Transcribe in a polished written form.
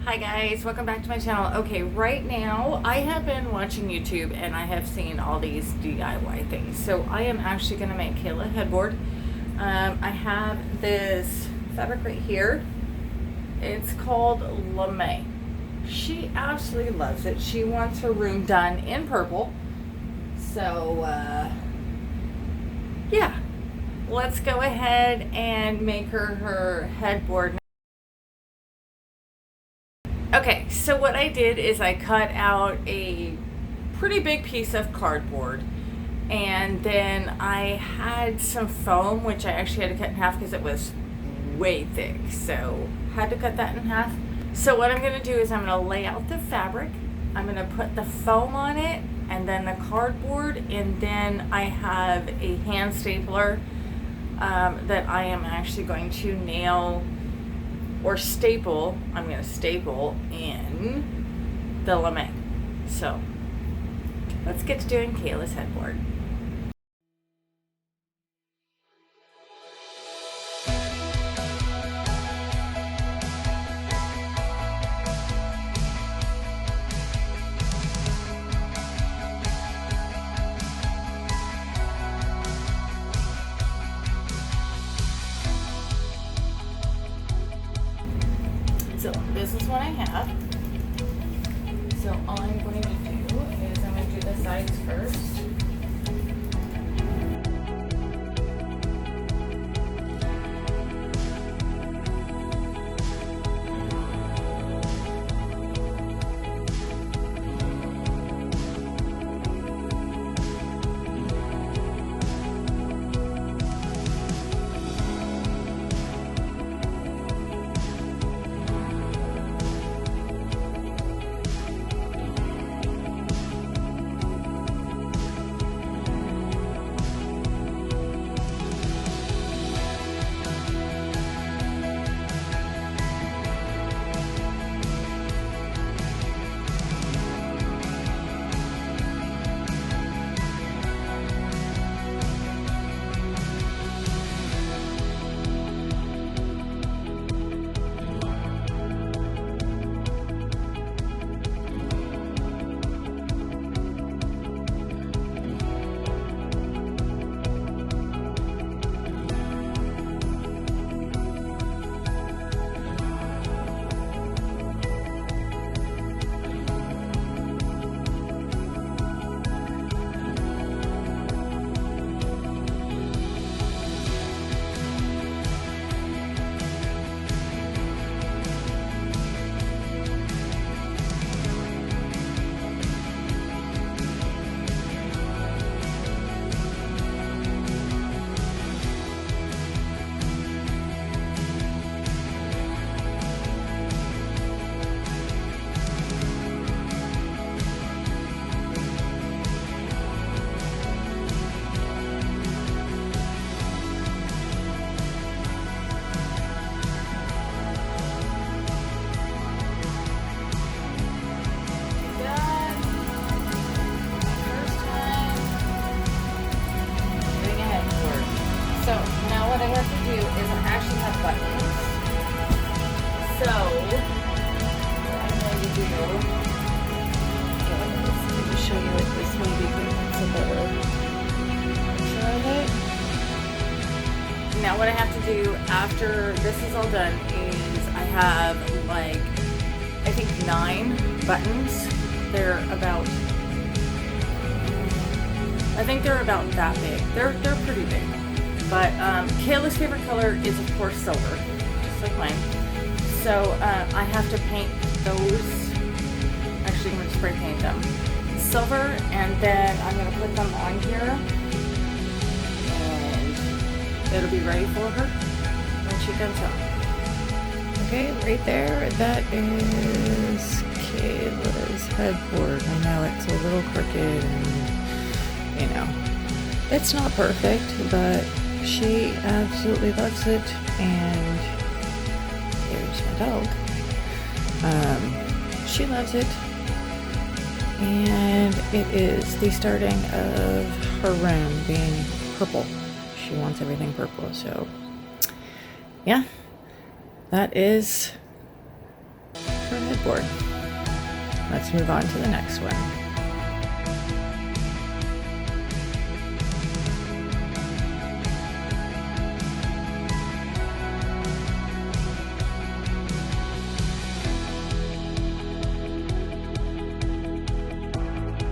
Hi guys, welcome back to my channel. Okay, right now I have been watching YouTube and I have seen all these DIY things. So I am actually going to make Kayla a headboard. I have this fabric right here. It's called Lame. She absolutely loves it. She wants her room done in purple. So yeah, let's go ahead and make her headboard. Okay, so what I did is I cut out a pretty big piece of cardboard, and then I had some foam, which I actually had to cut in half because it was way thick, so had to cut that in half. So what I'm going to do is I'm going to lay out the fabric, I'm going to put the foam on it, and then the cardboard, and then I have a hand stapler that I am actually going to nail or staple. I'm going to staple in the lame. So let's get to doing Kayla's headboard. So this is what I have. So all I'm going to do is I'm going to do the sides first. So now what I have to do is I actually have buttons. So what I'm going to do, let me show you what this maybe it's a better picture of it. Now what I have to do after this is all done is I have like I think 9 buttons. They're about I think they're about that big. They're pretty big. But Kayla's favorite color is, of course, silver, just like mine. So I have to paint those. Actually, I'm going to spray paint them silver, and then I'm going to put them on here, and it'll be ready for her when she comes home. Okay, right there, that is Kayla's headboard. I know it's a little crooked, and, you know, it's not perfect, but she absolutely loves it. And here's my dog. She loves it, and it is the starting of her room being purple. She wants everything purple, so yeah, that is her headboard. headboard. Let's move on to the next one.